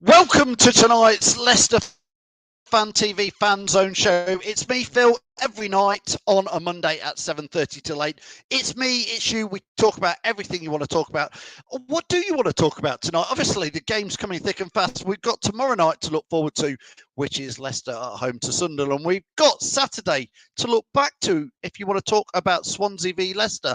Welcome to tonight's Leicester Fan TV Fan Zone show. It's me, Phil, every night on a Monday at 7:30 till 8. It's me, it's you. We talk about everything you want to talk about. What do you want to talk about tonight? Obviously, the game's coming thick and fast. We've got tomorrow night to look forward to, which is Leicester at home to Sunderland. We've got Saturday to look back to if you want to talk about Swansea v Leicester.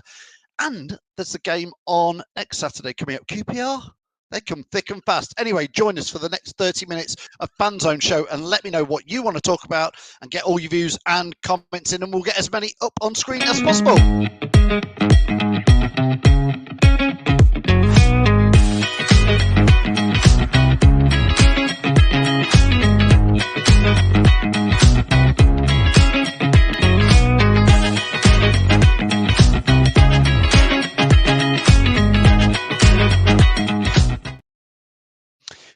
And there's a game on next Saturday coming up. QPR? They come thick and fast. Anyway, join us for the next 30 minutes of Fan Zone show and let me know what you want to talk about and get all your views and comments in, and we'll get as many up on screen as possible.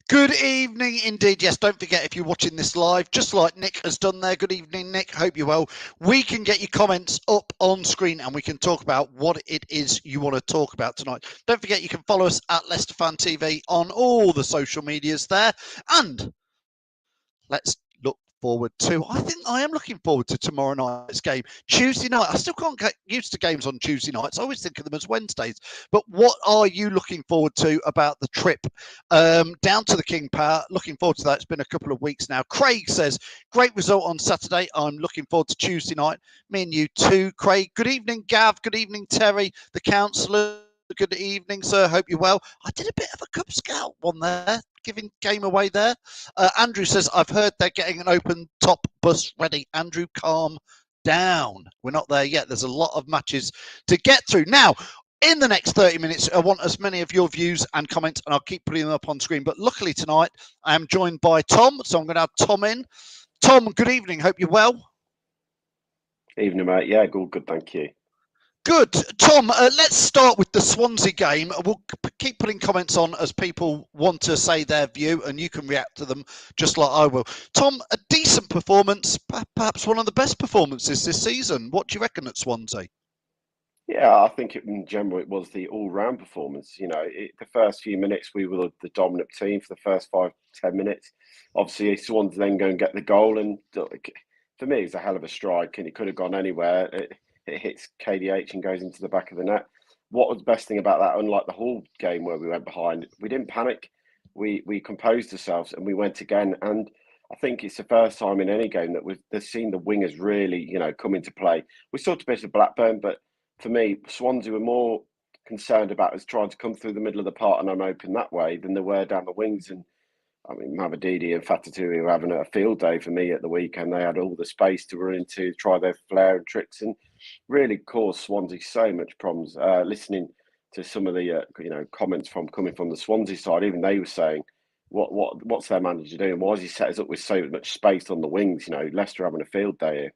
Good evening indeed. Yes, don't forget if you're watching this live, just like Nick has done there. Good evening, Nick. Hope you're well. We can get your comments up on screen and we can talk about what it is you want to talk about tonight. Don't forget you can follow us at Leicester Fan TV on all the social medias there. And let's look forward to, I think I am looking forward to tomorrow night's game. Tuesday night, I still can't get used to games on Tuesday nights. I always think of them as Wednesdays. But what are you looking forward to about the trip down to the King Power? Looking forward to that. It's been a couple of weeks now. Craig says, great result on Saturday. I'm looking forward to Tuesday night. Me and you too, Craig. Good evening, Gav. Good evening, Terry, the councillor. Good evening, sir. Hope you're well. I did a bit of a Cub Scout one there, giving game away there. Andrew says, I've heard they're getting an open top bus ready. Andrew, calm down. We're not there yet. There's a lot of matches to get through. Now, in the next 30 minutes, I want as many of your views and comments, and I'll keep putting them up on screen. But luckily tonight, I am joined by Tom, so I'm going to have Tom in. Tom, good evening. Hope you're well. Evening, mate. Yeah, good. Thank you. Good. Tom, let's start with the Swansea game. We'll keep putting comments on as people want to say their view, and you can react to them just like I will. Tom, a decent performance, perhaps one of the best performances this season. What do you reckon at Swansea? Yeah, I think in general it was the all-round performance. You know, the first few minutes we were the dominant team for the first 5-10 minutes. Obviously, Swansea then go and get the goal, and for me, it was a hell of a strike, and it could have gone anywhere. It hits KDH and goes into the back of the net. What was the best thing about that, unlike the Hull game where we went behind, we didn't panic. We composed ourselves and we went again. And I think it's the first time in any game that we've seen the wingers really, come into play. We saw a bit of Blackburn, but for me, Swansea were more concerned about us trying to come through the middle of the park and I'm open that way than they were down the wings. And I mean, Mamadidi and Fataturi were having a field day for me at the weekend. They had all the space to run into, try their flair and tricks, and really caused Swansea so much problems. Listening to some of the comments coming from the Swansea side, even they were saying, "What's their manager doing? Why has he set us up with so much space on the wings? Leicester having a field day here."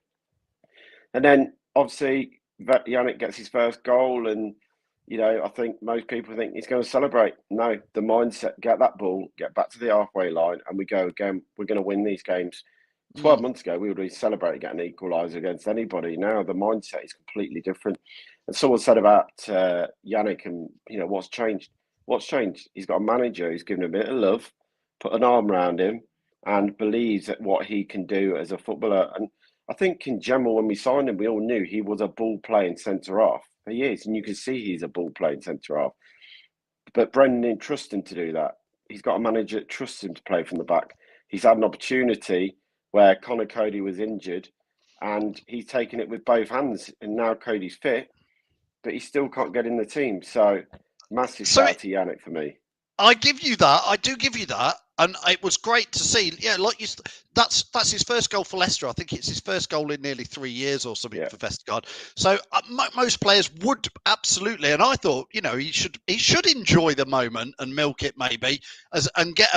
And then obviously Yannick gets his first goal, and I think most people think he's going to celebrate. No, the mindset: get that ball, get back to the halfway line, and we go again. We're going to win these games. 12 months ago, we would have celebrated getting an equaliser against anybody. Now the mindset is completely different. And someone said about Yannick and, what's changed? What's changed? He's got a manager who's given him a bit of love, put an arm around him and believes at what he can do as a footballer. And I think in general, when we signed him, we all knew he was a ball-playing centre-half. He is, and you can see he's a ball-playing centre-half. But Brendan didn't trust him to do that. He's got a manager that trusts him to play from the back. He's had an opportunity where Connor Cody was injured and he's taken it with both hands, and now Cody's fit, but he still can't get in the team. So massive shout out to Yannick for me. I give you that. I do give you that. And it was great to see. Yeah, like that's his first goal for Leicester. I think it's his first goal in nearly 3 years or something for Vestergaard. So most players would absolutely, and I thought, he should enjoy the moment and milk it maybe and get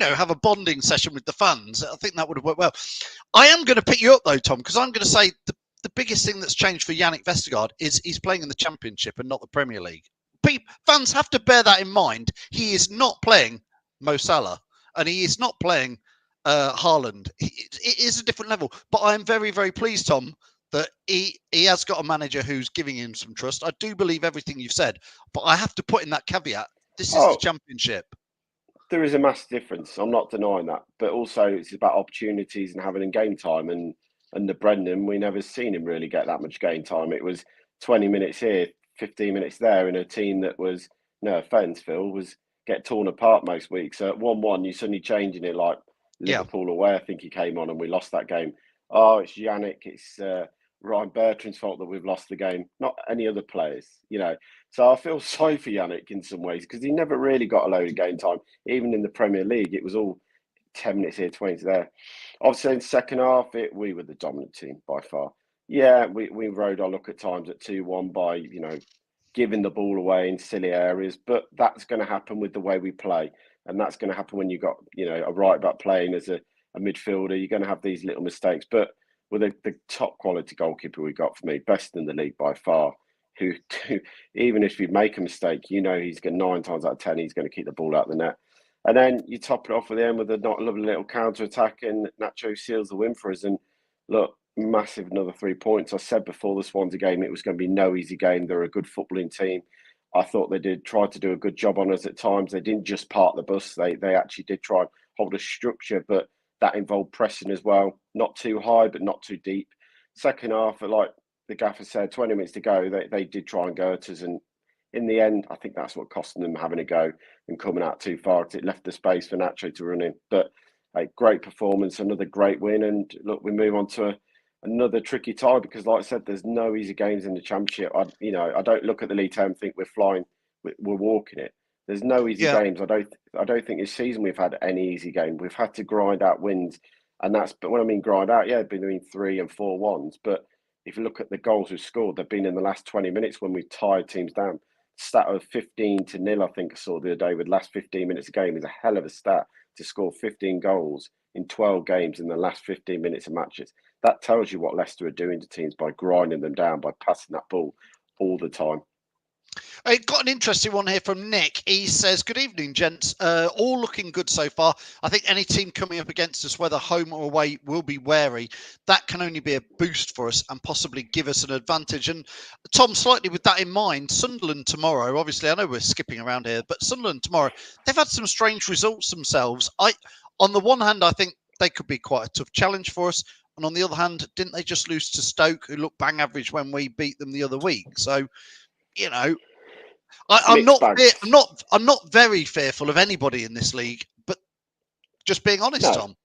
have a bonding session with the fans. I think that would have worked well. I am going to pick you up though, Tom, because I'm going to say the biggest thing that's changed for Yannick Vestergaard is he's playing in the Championship and not the Premier League. Fans have to bear that in mind. He is not playing Mo Salah and he is not playing Haaland. It is a different level. But I am very, very pleased, Tom, that he has got a manager who's giving him some trust. I do believe everything you've said, but I have to put in that caveat. This is the Championship. there is a massive difference. I'm not denying that, but also it's about opportunities and having game time. And under Brendan, we never seen him really get that much game time. It was 20 minutes here, 15 minutes there, in a team that was, no offence, Phil, was get torn apart most weeks. So at 1-1, you're suddenly changing it, like Liverpool away. I think he came on and we lost that game. Oh, it's Yannick, it's Ryan Bertrand's fault that we've lost the game, not any other players, So I feel sorry for Yannick in some ways because he never really got a load of game time. Even in the Premier League, it was all 10 minutes here, 20 there. Obviously, in the second half, we were the dominant team by far. Yeah, we rode our luck at times at 2-1 by, giving the ball away in silly areas, but that's going to happen with the way we play. And that's going to happen when you got, a right back playing as a midfielder. You're going to have these little mistakes. But with the top quality goalkeeper we got, for me, best in the league by far, who even if you make a mistake, he's going 9 times out of 10, he's going to keep the ball out of the net. And then you top it off with him with a not lovely little counter attack, and Nacho seals the win for us. And look, massive another 3 points. I said before the Swansea game, it was going to be no easy game. They're a good footballing team. I thought they tried to do a good job on us at times. They didn't just park the bus. They actually did try and hold a structure, but that involved pressing as well. Not too high, but not too deep. Second half, like the gaffer said, 20 minutes to go, they did try and go at us. And in the end, I think that's what cost them having a go and coming out too far, because it left the space for Nacho to run in. But a great performance, another great win. And look, we move on to another tricky tie because, like I said, there's no easy games in the Championship. I don't look at the League 10 and think we're flying, we're walking it. There's no easy games. I don't think this season we've had any easy game. We've had to grind out wins, but when I mean grind out, they've been doing 3 and 4 ones. But if you look at the goals we've scored, they've been in the last 20 minutes when we've tied teams down. Stat of 15-0, I think I saw the other day, with last 15 minutes of game is a hell of a stat to score 15 goals in 12 games in the last 15 minutes of matches. That tells you what Leicester are doing to teams by grinding them down, by passing that ball all the time. I got an interesting one here from Nick. He says, good evening, gents. All looking good so far. I think any team coming up against us, whether home or away, will be wary. That can only be a boost for us and possibly give us an advantage. And Tom, slightly with that in mind, Sunderland tomorrow, obviously, I know we're skipping around here, but Sunderland tomorrow, they've had some strange results themselves. On the one hand, I think they could be quite a tough challenge for us. And on the other hand, didn't they just lose to Stoke, who looked bang average when we beat them the other week? So, I'm not very fearful of anybody in this league, but just being honest, Tom.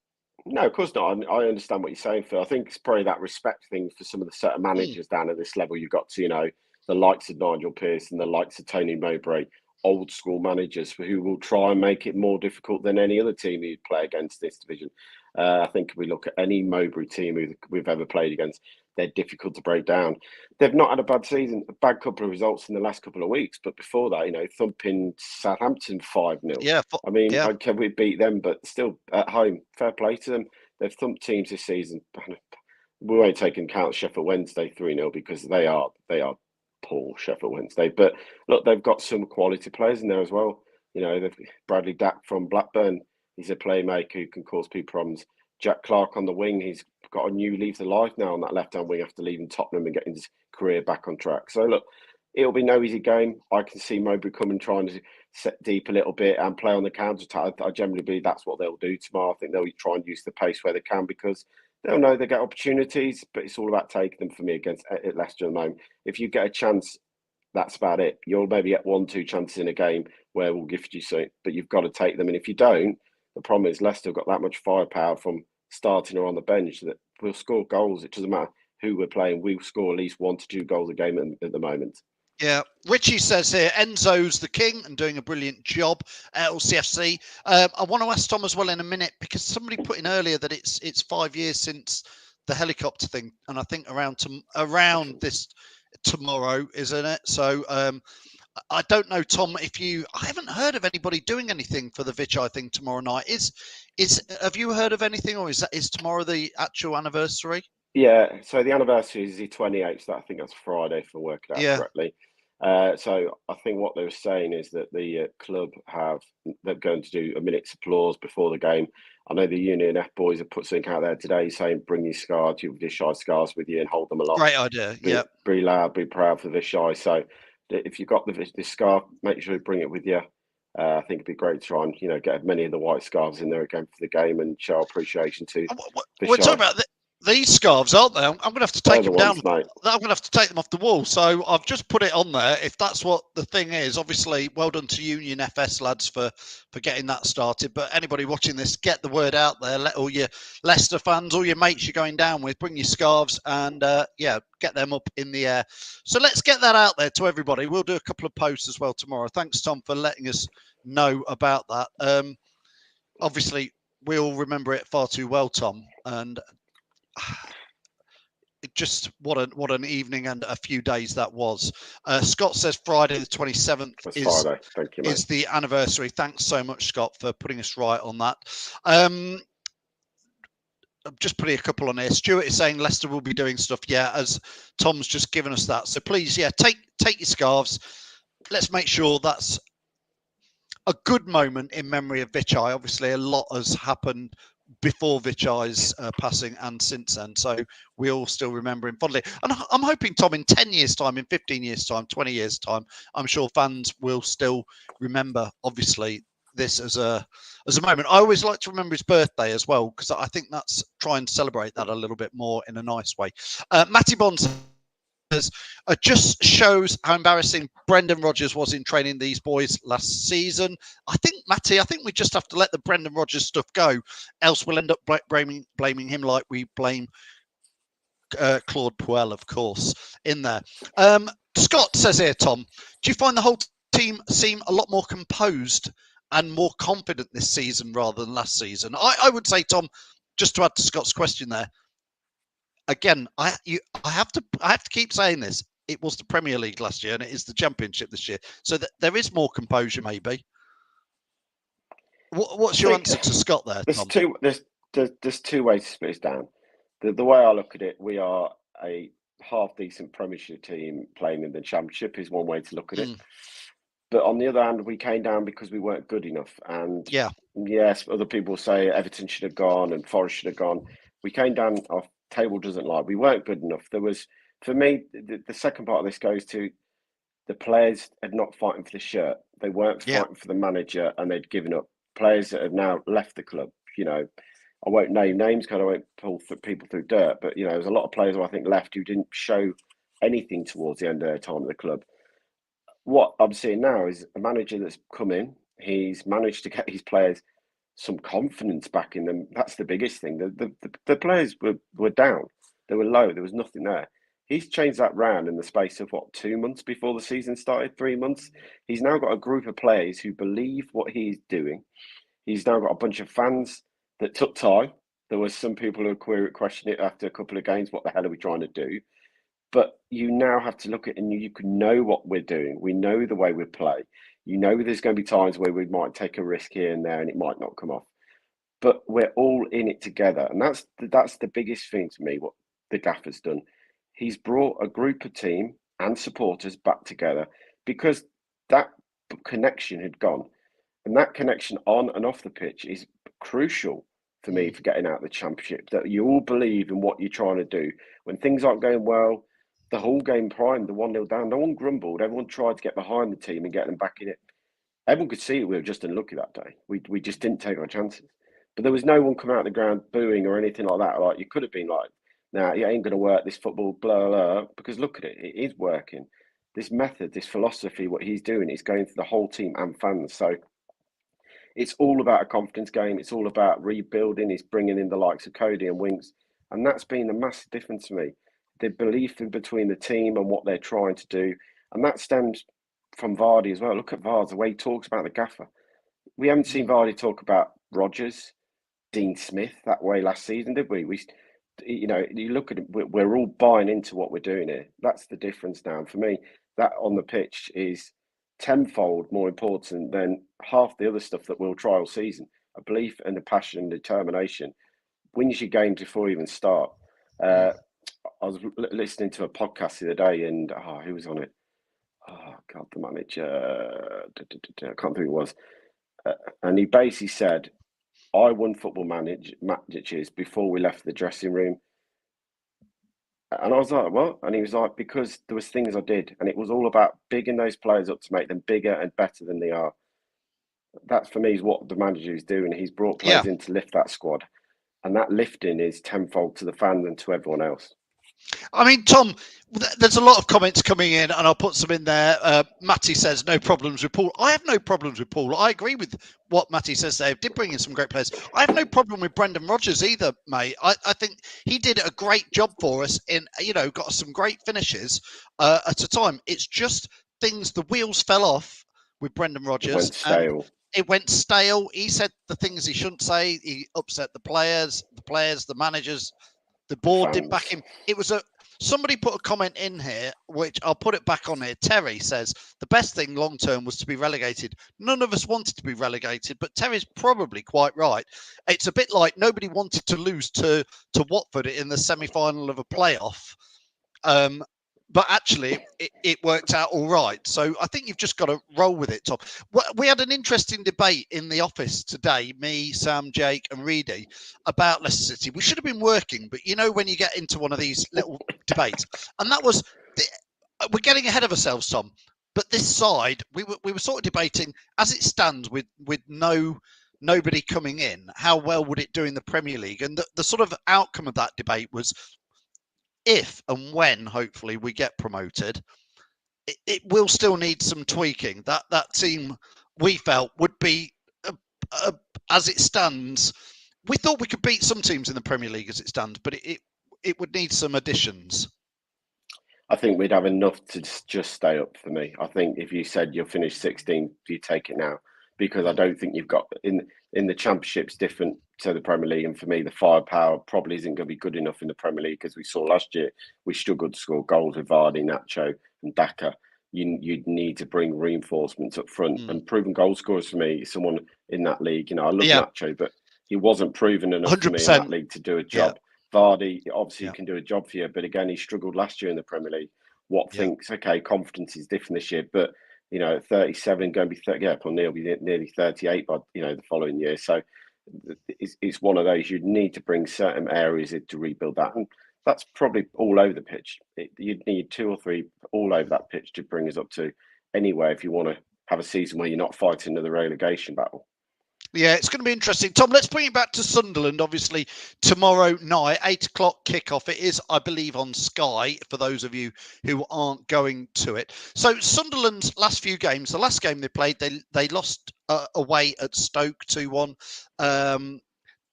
No, of course not. I understand what you're saying, Phil. I think it's probably that respect thing for some of the certain managers down at this level. You've got to, the likes of Nigel Pearce and the likes of Tony Mowbray, old school managers who will try and make it more difficult than any other team you'd play against this division. I think if we look at any Mowbray team who we've ever played against, they're difficult to break down. They've not had a bad season, a bad couple of results in the last couple of weeks, but before that, thumping Southampton 5-0. Yeah, okay, we beat them, but still at home, fair play to them. They've thumped teams this season. We won't take into account Sheffield Wednesday 3-0 because they are poor, Sheffield Wednesday. But look, they've got some quality players in there as well. They've Bradley Dack from Blackburn. He's a playmaker who can cause people problems. Jack Clark on the wing. He's got a new lease of life now on that left-hand wing after leaving Tottenham and getting his career back on track. So look, it'll be no easy game. I can see Mowbray coming, trying to set deep a little bit and play on the counter-attack. I generally believe that's what they'll do tomorrow. I think they'll try and use the pace where they can because they'll know they get opportunities, but it's all about taking them for me against Leicester at the moment. If you get a chance, that's about it. You'll maybe get 1-2 chances in a game where we'll gift you something, but you've got to take them. And if you don't, the problem is Leicester have got that much firepower from starting or on the bench that we'll score goals. It doesn't matter who we're playing. We'll score at least 1 to 2 goals a game at the moment. Yeah, Richie says here, Enzo's the king and doing a brilliant job at LCFC. I want to ask Tom as well in a minute because somebody put in earlier that it's 5 years since the helicopter thing, and I think around this tomorrow, isn't it? So I don't know, Tom. I haven't heard of anybody doing anything for the Vichai thing tomorrow night. Have you heard of anything, or is tomorrow the actual anniversary? Yeah, so the anniversary is the 28th. So I think that's Friday, if I work it out correctly. So I think what they were saying is that the club they're going to do a minute's applause before the game. I know the Union F boys have put something out there today saying bring your scars, your Vichai scars with you and hold them aloft. Great idea. Be loud, be proud for Vichai. So if you've got this scarf, make sure you bring it with you. I think it'd be great to try and get many of the white scarves in there again for the game and show appreciation to We're talking Vichai. about these scarves, aren't they? I'm going to have to take them down. Mate. I'm going to have to take them off the wall. So I've just put it on there. If that's what the thing is, obviously, well done to Union FS lads for getting that started. But anybody watching this, get the word out there. Let all your Leicester fans, all your mates you're going down with, bring your scarves and get them up in the air. So let's get that out there to everybody. We'll do a couple of posts as well tomorrow. Thanks, Tom, for letting us know about that. Obviously, we all remember it far too well, Tom, and just what an evening and a few days that was. Scott says Friday the 27th Friday. Thank you, mate. is the anniversary. Thanks so much, Scott, for putting us right on that. I'm just putting a couple on here. Stuart is saying Leicester will be doing stuff. Yeah, as Tom's just given us that. So please, take your scarves. Let's make sure that's a good moment in memory of Vichai. Obviously, a lot has happened before Vichai's passing and since then. So we all still remember him fondly. And I'm hoping, Tom, in 10 years' time, in 15 years' time, 20 years' time, I'm sure fans will still remember, obviously, this as a moment. I always like to remember his birthday as well, because I think that's try and celebrate that a little bit more in a nice way. Matty Bond just shows how embarrassing Brendan Rodgers was in training these boys last season. I think, Matty, we just have to let the Brendan Rodgers stuff go, else we'll end up blaming him like we blame Claude Puel, of course, in there. Scott says here, Tom, do you find the whole team seem a lot more composed and more confident this season rather than last season? I would say, Tom, just to add to Scott's question there, again, I have to keep saying this. It was the Premier League last year, and it is the Championship this year. So there is more composure, maybe. What's your answer to Scott there, Tom? There's two ways to split this down. The way I look at it, we are a half decent Premiership team playing in the Championship is one way to look at it. But on the other hand, we came down because we weren't good enough. And yes, other people say Everton should have gone and Forest should have gone. We came down, our table doesn't lie. We weren't good enough. There was, for me, the second part of this goes to the players had not fighting for the shirt. They weren't fighting for the manager and they'd given up. Players that have now left the club, I won't name names because I won't pull people through dirt, but there's a lot of players who I think left who didn't show anything towards the end of their time at the club. What I'm seeing now is a manager that's come in. He's managed to get his players some confidence back in them. That's the biggest thing. The players were down. They were low. There was nothing there. He's changed that round in the space of 2 months before the season started, 3 months. He's now got a group of players who believe what he's doing. He's now got a bunch of fans that took time. There was some people who were questioning it after a couple of games. What the hell are we trying to do? But you now have to look at it and you can know what we're doing. We know the way we play. There's going to be times where we might take a risk here and there and it might not come off. But we're all in it together. And that's the biggest thing to me, what the gaffer's done. He's brought a group of team and supporters back together because that connection had gone. And that connection on and off the pitch is crucial for me for getting out of the Championship, that you all believe in what you're trying to do. When things aren't going well, the whole game primed, the 1-0 down, no one grumbled. Everyone tried to get behind the team and get them back in it. Everyone could see we were just unlucky that day. We just didn't take our chances. But there was no one coming out of the ground booing or anything like that. Like, you could have been like, nah, it ain't going to work, this football, blah, blah, because look at it. It is working. This method, this philosophy, what he's doing is going for the whole team and fans. So it's all about a confidence game. It's all about rebuilding. It's bringing in the likes of Cody and Winks. And that's been a massive difference to me. The belief in between the team and what they're trying to do. And that stems from Vardy as well. Look at Vardy, the way he talks about the gaffer. We haven't seen Vardy talk about Rodgers, Dean Smith that way last season, did we? You look at it, we're all buying into what we're doing here. That's the difference now. And for me, that on the pitch is tenfold more important than half the other stuff that we'll try all season. A belief and a passion and determination wins your games before you even start. I was listening to a podcast the other day and who was on it? Oh, God, the manager. I can't think who it was. And he basically said, I won football managers before we left the dressing room. And I was like, what? And he was like, because there was things I did. And it was all about bigging those players up to make them bigger and better than they are. That's for me is what the manager is doing. He's brought players in to lift that squad, and that lifting is tenfold to the fans and to everyone else. I mean, Tom, there's a lot of comments coming in, and I'll put some in there. Matty says, no problems with Paul. I have no problems with Paul. I agree with what Matty says there. Did bring in some great players. I have no problem with Brendan Rodgers either, mate. I think he did a great job for us in, got us some great finishes at a time. It's just the wheels fell off with Brendan Rodgers. It went stale. It went stale. He said the things he shouldn't say. He upset the players, the managers. The board didn't back him. It was somebody put a comment in here, which I'll put it back on here. Terry says the best thing long term was to be relegated. None of us wanted to be relegated, but Terry's probably quite right. It's a bit like nobody wanted to lose to Watford in the semi-final of a playoff. But actually, it worked out all right. So I think you've just got to roll with it, Tom. We had an interesting debate in the office today, me, Sam, Jake and Reedy, about Leicester City. We should have been working, but when you get into one of these little debates, and that was, we're getting ahead of ourselves, Tom. But this side, we were sort of debating, as it stands with nobody coming in, how well would it do in the Premier League? And the sort of outcome of that debate was, if and when hopefully we get promoted, it will still need some tweaking. That team, we felt, would be as it stands. We thought we could beat some teams in the Premier League as it stands, but it would need some additions. I think we'd have enough to just stay up for me. I think if you said you'll finish 16th, you take it now, because I don't think you've got in the Championship's different to the Premier League, and for me the firepower probably isn't going to be good enough in the Premier League, because we saw last year we struggled to score goals with Vardy, Nacho and Daka. You'd need to bring reinforcements up front, and proven goal scorers for me, someone in that league. I love Nacho, but he wasn't proven enough 100%. For me in that league to do a job. Vardy obviously can do a job for you, but again, he struggled last year in the Premier League. Thinks, okay, confidence is different this year, but at 37, going to be 30, he'll be nearly 38 by the following year. So it's one of those, you'd need to bring certain areas in to rebuild that, and that's probably all over the pitch. You'd need 2 or 3 all over that pitch to bring us up to anywhere if you want to have a season where you're not fighting the relegation battle. Yeah, it's going to be interesting. Tom, let's bring it back to Sunderland, obviously, tomorrow night, 8 o'clock kickoff. It is, I believe, on Sky, for those of you who aren't going to it. So Sunderland's last few games, the last game they played, they lost away at Stoke 2-1.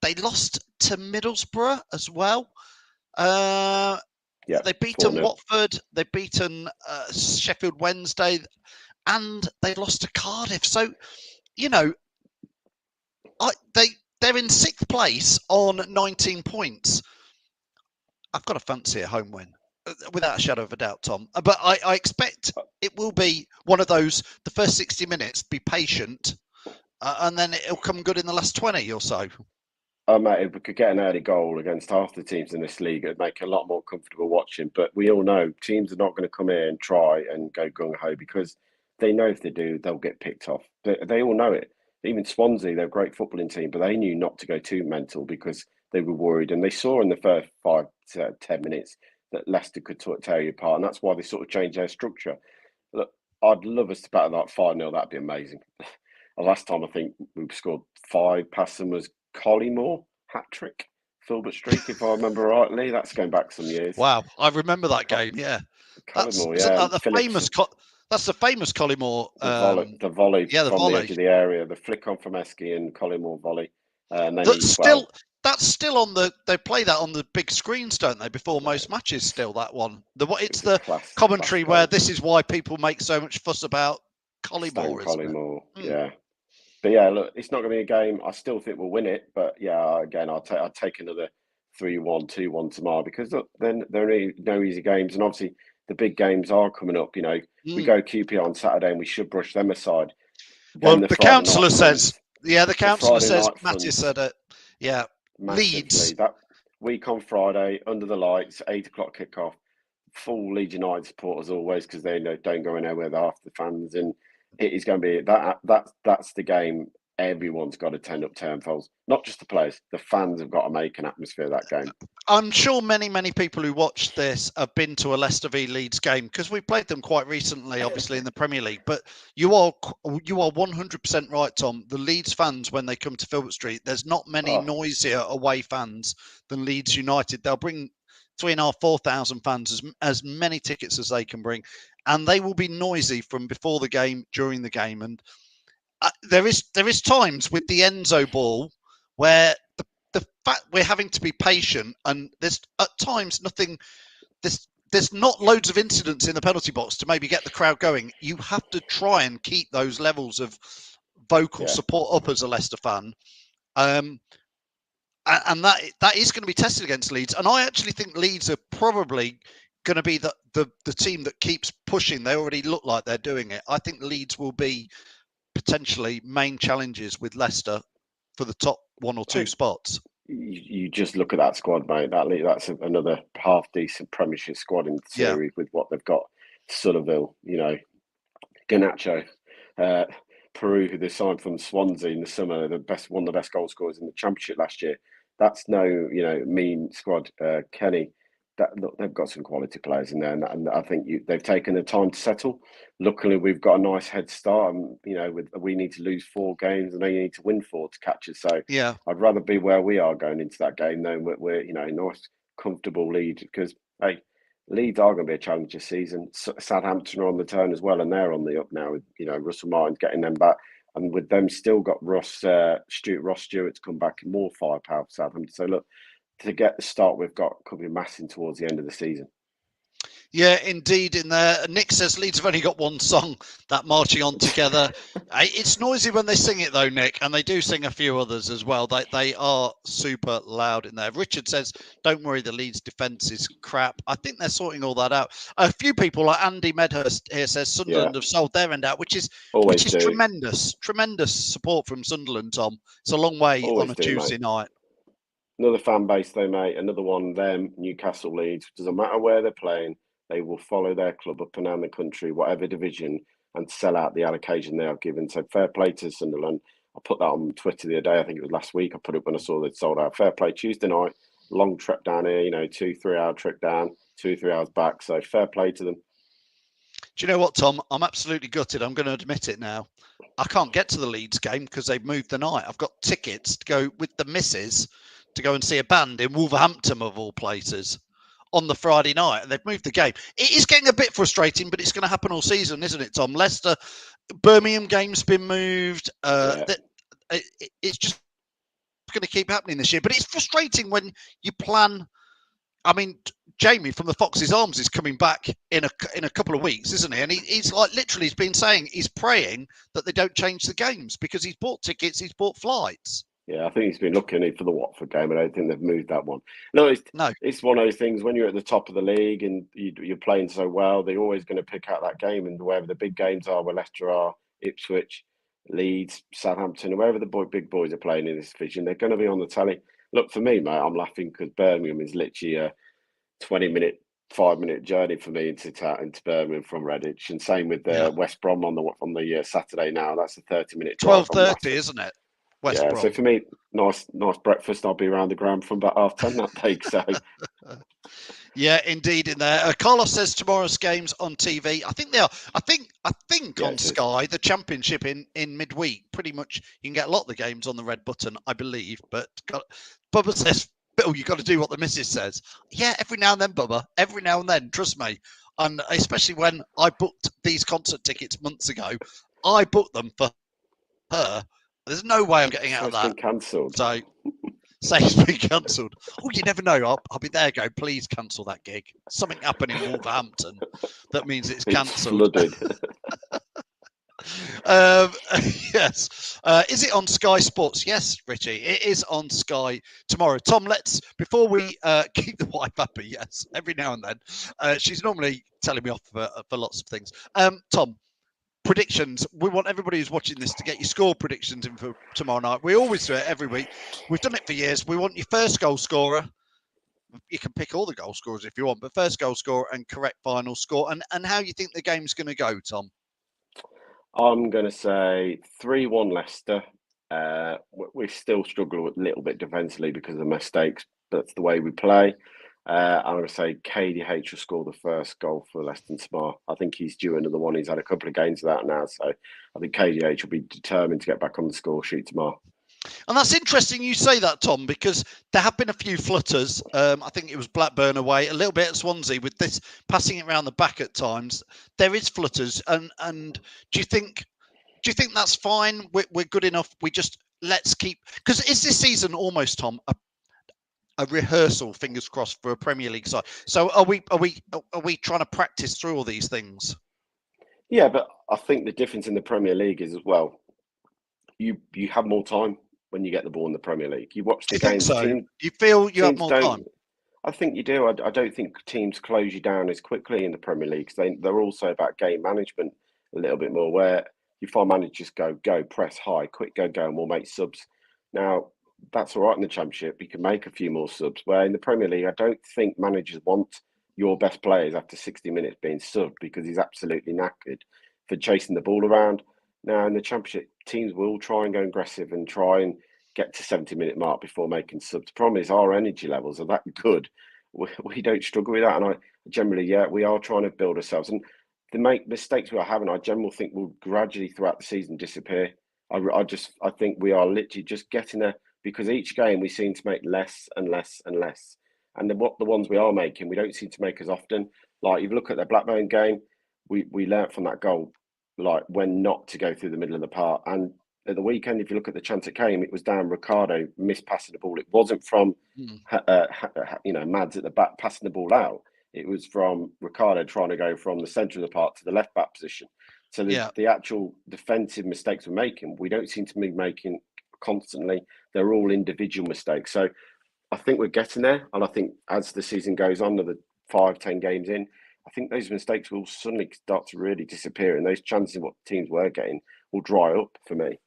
They lost to Middlesbrough as well. They've beaten 4-0. Watford, they've beaten Sheffield Wednesday, and they lost to Cardiff. So, they're in 6th place on 19 points. I've got a fancy a home win, without a shadow of a doubt, Tom. But I expect it will be one of those, the first 60 minutes, be patient, and then it'll come good in the last 20 or so. Mate, if we could get an early goal against half the teams in this league, it'd make it a lot more comfortable watching. But we all know teams are not going to come here and try and go gung-ho, because they know if they do, they'll get picked off. They all know it. Even Swansea, they're a great footballing team, but they knew not to go too mental because they were worried. And they saw in the first 5 to 10 minutes that Leicester could tear you apart. And that's why they sort of changed their structure. Look, I'd love us to battle like 5-0. That'd be amazing. The last time I think we scored 5 past them was Collymore, hat-trick, Filbert Streak, if I remember rightly. That's going back some years. Wow, I remember that game, yeah. Collymore, That's the famous Collymore. The volley from the edge of the area, the flick on from Esky and Collymore volley. And then that's still on the. They play that on the big screens, don't they? Before most matches, still that one. It's the commentary where this is why people make so much fuss about Collymore. Collymore, yeah. But yeah, look, it's not going to be a game. I still think we'll win it, but yeah, again, I'll take another 3-1, 2-1 tomorrow, because look, then there are no easy games, and obviously the big games are coming up. We go QPR on Saturday, and we should brush them aside. Well, the councillor says, Matty said it. Yeah, Leeds. That week on Friday, under the lights, 8 o'clock kickoff. Full Leeds United support as always, because they don't go anywhere with half the fans, and it is going to be that's the game everyone's got to turn up tenfolds. Not just the players, the fans have got to make an atmosphere of that game. I'm sure many people who watch this have been to a Leicester v Leeds game because we've played them quite recently, obviously in the Premier League. But you are 100% right, Tom. The Leeds fans, when they come to Filbert Street, there's not many noisier away fans than Leeds United. They'll bring 3,500, 4,000 fans, as many tickets as they can bring, and they will be noisy from before the game, during the game, and there is times with the Enzo ball where the fact we're having to be patient, and there's at times nothing. There's not loads of incidents in the penalty box to maybe get the crowd going. You have to try and keep those levels of vocal support up as a Leicester fan, and that is going to be tested against Leeds. And I actually think Leeds are probably going to be the team that keeps pushing. They already look like they're doing it. I think Leeds will be potentially main challenges with Leicester for the top 1 or 2 spots. You just look at that squad, mate. That's another half decent Premiership squad in the series with what they've got. Somerville, Garnacho, Peru, who they signed from Swansea in the summer, one of the best goal scorers in the Championship last year. That's no, mean squad. Kenny, look, they've got some quality players in there, and I think they've taken the time to settle. Luckily, we've got a nice head start, and we need to lose 4 games, and they need to win 4 to catch us. So I'd rather be where we are going into that game, knowing we're a nice, comfortable lead. Because Leeds are going to be a challenge this season. Southampton are on the turn as well, and they're on the up now. With Russell Martin getting them back, and with them still got Ross Stewart to come back, more firepower for Southampton. So look, to get the start we've got could be massing towards the end of the season. Yeah, indeed. In there, Nick says Leeds have only got one song, that Marching On Together. It's noisy when they sing it, though, Nick, and they do sing a few others as well. They are super loud in there. Richard says, don't worry, the Leeds defence is crap. I think they're sorting all that out. A few people, like Andy Medhurst here, says Sunderland have sold their end out, which is tremendous support from Sunderland, Tom. It's a long way on a Tuesday night. Another fan base, though, mate. Another one, them, Newcastle, Leeds. Doesn't matter where they're playing. They will follow their club up and down the country, whatever division, and sell out the allocation they are given. So fair play to Sunderland. I put that on Twitter the other day. I think it was last week. I put it when I saw they'd sold out. Fair play. Tuesday night, long trip down here, 2-3 hour trip down, 2-3 hours back. So fair play to them. Do you know what, Tom? I'm absolutely gutted. I'm going to admit it now. I can't get to the Leeds game because they've moved the night. I've got tickets to go with the missus to go and see a band in Wolverhampton, of all places, on the Friday night, and they've moved the game. It is getting a bit frustrating, but it's going to happen all season, isn't it, Tom? Leicester, Birmingham game's been moved. It's just going to keep happening this year, but it's frustrating when you plan. I mean, Jamie from the Fox's Arms is coming back in a couple of weeks, isn't he? And he's like literally he's been saying he's praying that they don't change the games because he's bought tickets, he's bought flights. Yeah, I think he's been looking for the Watford game. I don't think they've moved that one. No, it's one of those things when you're at the top of the league and you're playing so well, they're always going to pick out that game. And wherever the big games are, where Leicester are, Ipswich, Leeds, Southampton, wherever the big boys are playing in this division, they're going to be on the telly. Look, for me, mate, I'm laughing because Birmingham is literally a 20-minute, 5-minute journey for me into Birmingham from Redditch. And same with West Brom on the Saturday now. That's a 30-minute drive. 12:30, isn't it? West Brom. So for me, nice breakfast. I'll be around the ground from about 10:30 that day. So, yeah, indeed. In there, Carlos says tomorrow's games on TV. I think they are. I think on Sky, the Championship in midweek. Pretty much, you can get a lot of the games on the red button, I believe. But Bubba says, Bill, you got to do what the missus says. Yeah, every now and then, Bubba. Every now and then, trust me. And especially when I booked these concert tickets months ago, I booked them for her. There's no way I'm getting out of that. It's been cancelled. So, say it's been cancelled. Oh, you never know. I'll be there. Go, please cancel that gig. Something happened in Wolverhampton that means it's cancelled. Yes. Is it on Sky Sports? Yes, Richie. It is on Sky tomorrow. Tom, before we keep the wife happy, yes, every now and then. She's normally telling me off for lots of things. Tom, predictions. We want everybody who's watching this to get your score predictions in for tomorrow night. We always do it every week. We've done it for years. We want your first goal scorer. You can pick all the goal scorers if you want, but first goal scorer and correct final score. And how you think the game's going to go, Tom? I'm going to say 3-1 Leicester We still struggle a little bit defensively because of the mistakes. That's the way we play. I'm going to say KDH will score the first goal for Leicester tomorrow. I think he's due another one. He's had a couple of games of that now. So I think KDH will be determined to get back on the score sheet tomorrow. And that's interesting you say that, Tom, because there have been a few flutters. I think it was Blackburn away, a little bit at Swansea with this passing it around the back at times. There is flutters. And do you think that's fine? We're good enough. We just let's keep, because is this season almost, Tom, a rehearsal, fingers crossed, for a Premier League side? So are we trying to practice through all these things? Yeah, but I think the difference in the Premier League is as well, you have more time when you get the ball in the Premier League. You watch the games. So you feel you have more time? I think you do. I don't think teams close you down as quickly in the Premier League because they're also about game management a little bit more, where you find managers go, press high, quick, go, and we'll make subs. Now, that's all right in the Championship. You can make a few more subs. Where in the Premier League, I don't think managers want your best players after 60 minutes being subbed because he's absolutely knackered for chasing the ball around. Now, in the Championship, teams will try and go aggressive and try and get to 70-minute mark before making subs. The problem is our energy levels are that good. We don't struggle with that. And I generally, we are trying to build ourselves. And the mistakes we are having, I generally think will gradually throughout the season disappear. I think we are literally just getting there because each game we seem to make less and less and less. And the ones we are making, we don't seem to make as often. Like, if you look at the Blackburn game, we learnt from that goal, like when not to go through the middle of the park. And at the weekend, if you look at the chance it came, it was down Ricardo mispassing the ball. It wasn't from, Mads at the back passing the ball out. It was from Ricardo trying to go from the centre of the park to the left back position. So the actual defensive mistakes we're making, we don't seem to be making constantly. They're all individual mistakes. So I think we're getting there. And I think as the season goes on, the 5-10 games in, I think those mistakes will suddenly start to really disappear. And those chances of what teams were getting will dry up for me.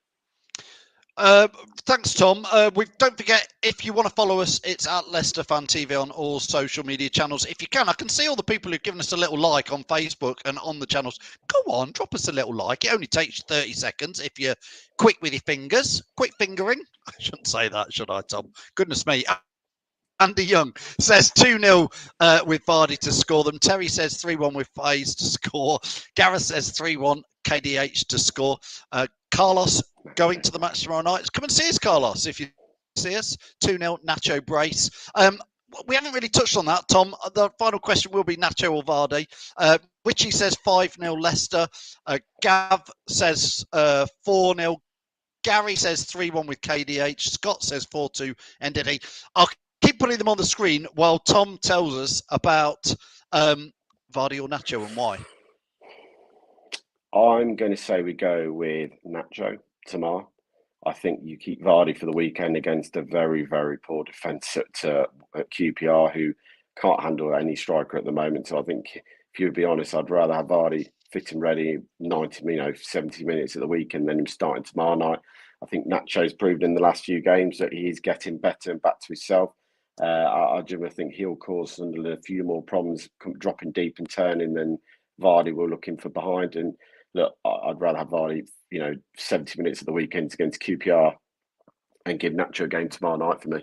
Thanks, Tom. Don't forget, if you want to follow us, it's at Leicester Fan TV on all social media channels. If you can, I can see all the people who've given us a little like on Facebook and on the channels. Go on, drop us a little like. It only takes you 30 seconds if you're quick with your fingers. Quick fingering. I shouldn't say that, should I, Tom? Goodness me. Andy Young says 2-0 with Vardy to score them. Terry says 3-1 with Pies to score. Gareth says 3-1 KDH to score. Carlos going to the match tomorrow night. Come and see us, Carlos, if you see us. 2-0 Nacho brace. We haven't really touched on that, Tom. The final question will be Nacho or Vardy. Vichai says 5-0 Leicester. Gav says 4-0. Gary says 3-1 with KDH. Scott says 4-2 NDD. I'll keep putting them on the screen while Tom tells us about Vardy or Nacho and why. I'm going to say we go with Nacho tomorrow. I think you keep Vardy for the weekend against a very, very poor defence at QPR, who can't handle any striker at the moment. So I think, if you would be honest, I'd rather have Vardy fit and ready 70 minutes at the weekend than him starting tomorrow night. I think Nacho's proved in the last few games that he's getting better and back to himself. I generally think he'll cause Sunderland a few more problems dropping deep and turning than Vardy will looking for behind. And look, I'd rather have Vardy, 70 minutes of the weekend against QPR and give Nacho a game tomorrow night for me.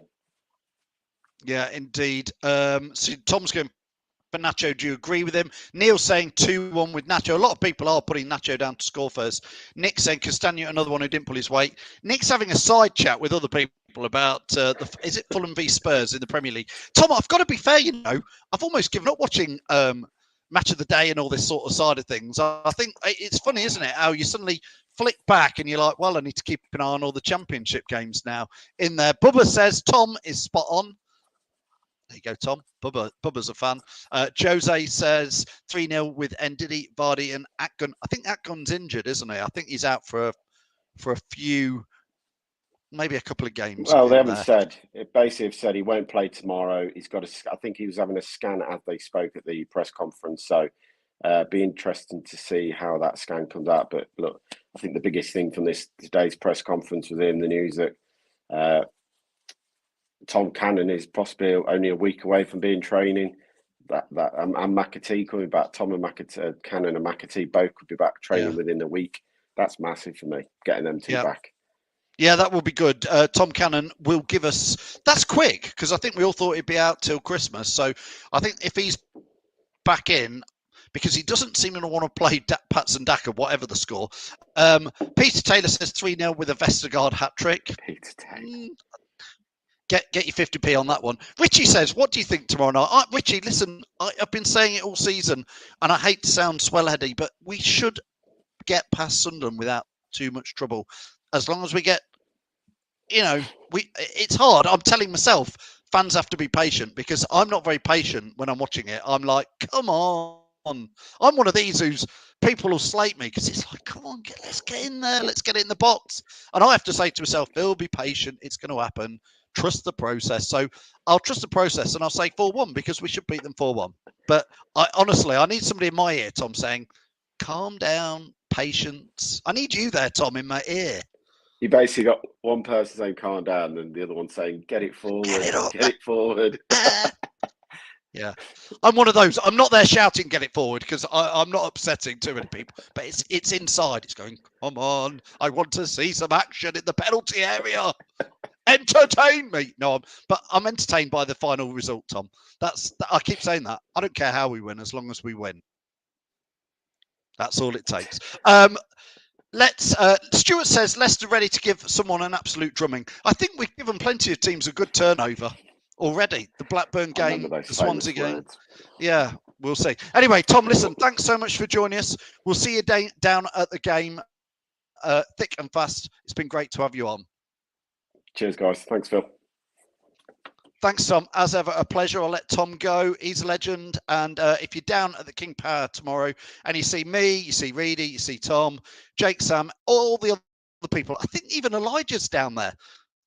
Yeah, indeed. So Tom's going for Nacho. Do you agree with him? Neil saying 2-1 with Nacho. A lot of people are putting Nacho down to score first. Nick saying Castagna, another one who didn't pull his weight. Nick's having a side chat with other people about is it Fulham v Spurs in the Premier League? Tom, I've got to be fair, I've almost given up watching Match of the Day and all this sort of side of things. I think it's funny, isn't it, how you suddenly flick back and you're like, well, I need to keep an eye on all the Championship games now in there. Bubba says Tom is spot on. There you go, Tom. Bubba's a fan. Jose says 3-0 with Ndidi, Vardy and Atgun. I think Atgun's injured, isn't he? I think he's out for a few, maybe a couple of games. Well, they haven't said. It basically have said he won't play tomorrow. He's got I think he was having a scan as they spoke at the press conference. So be interesting to see how that scan comes out. But look, I think the biggest thing from today's press conference was in the news that Tom Cannon is possibly only a week away from being training. And McAtee coming back. Tom and Cannon and McAtee both could be back training within a week. That's massive for me, getting them two back. Yeah, that will be good. Tom Cannon will give us. That's quick because I think we all thought he'd be out till Christmas. So I think if he's back in, because he doesn't seem to want to play Patson Daka, whatever the score. Peter Taylor says 3-0 with a Vestergaard hat trick. Peter Taylor. Get your 50p on that one. Richie says, what do you think tomorrow night? Richie, listen, I've been saying it all season, and I hate to sound swell-heady, but we should get past Sunderland without too much trouble. As long as we get, it's hard. I'm telling myself, fans have to be patient because I'm not very patient when I'm watching it. I'm like, come on. I'm one of these who's people will slate me because it's like, come on, let's get in there. Let's get it in the box. And I have to say to myself, Phil, be patient. It's going to happen. Trust the process. So I'll trust the process and I'll say 4-1 because we should beat them 4-1. But honestly, I need somebody in my ear, Tom, saying, calm down, patience. I need you there, Tom, in my ear. You basically got one person saying calm down and the other one saying get it forward, get it forward. Yeah, I'm one of those. I'm not there shouting get it forward because I'm not upsetting too many people, but it's inside. It's going, come on, I want to see some action in the penalty area. Entertain me. No, but I'm entertained by the final result, Tom. I keep saying that. I don't care how we win as long as we win. That's all it takes. Stuart says Leicester ready to give someone an absolute drumming. I think we've given plenty of teams a good turnover already. The Blackburn game, the Swansea game. Yeah, we'll see. Anyway, Tom, listen, thanks so much for joining us. We'll see you down at the game thick and fast. It's been great to have you on. Cheers, guys. Thanks, Phil. Thanks, Tom. As ever, a pleasure. I'll let Tom go. He's a legend. And if you're down at the King Power tomorrow and you see me, you see Reedy, you see Tom, Jake, Sam, all the other people, I think even Elijah's down there,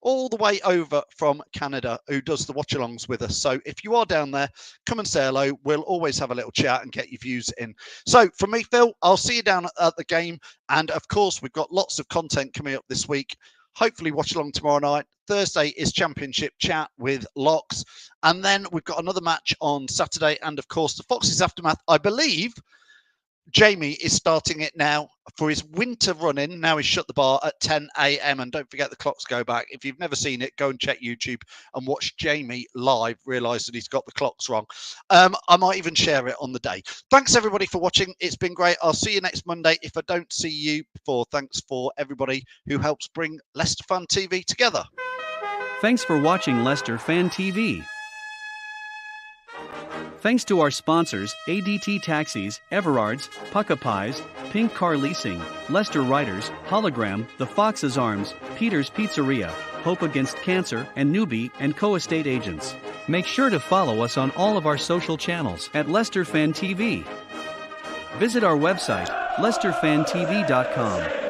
all the way over from Canada, who does the watch-alongs with us. So if you are down there, come and say hello. We'll always have a little chat and get your views in. So from me, Phil, I'll see you down at the game. And of course, we've got lots of content coming up this week. Hopefully watch along tomorrow night. Thursday is Championship Chat with Locks. And then we've got another match on Saturday. And of course, the Foxes Aftermath. I believe Jamie is starting it now for his winter run-in. Now he's shut the bar at 10 a.m. And don't forget the clocks go back. If you've never seen it, go and check YouTube and watch Jamie live. Realise that he's got the clocks wrong. I might even share it on the day. Thanks, everybody, for watching. It's been great. I'll see you next Monday. If I don't see you before, thanks for everybody who helps bring Leicester Fan TV together. Thanks for watching Leicester Fan TV. Thanks to our sponsors, ADT Taxis, Everards, Pukka Pies, Pink Car Leasing, Leicester Riders, Hollogram, The Fox's Arms, Peter's Pizzeria, Hope Against Cancer, and Newby Co Estate Agents. Make sure to follow us on all of our social channels at Leicester Fan TV. Visit our website, leicesterfantv.com.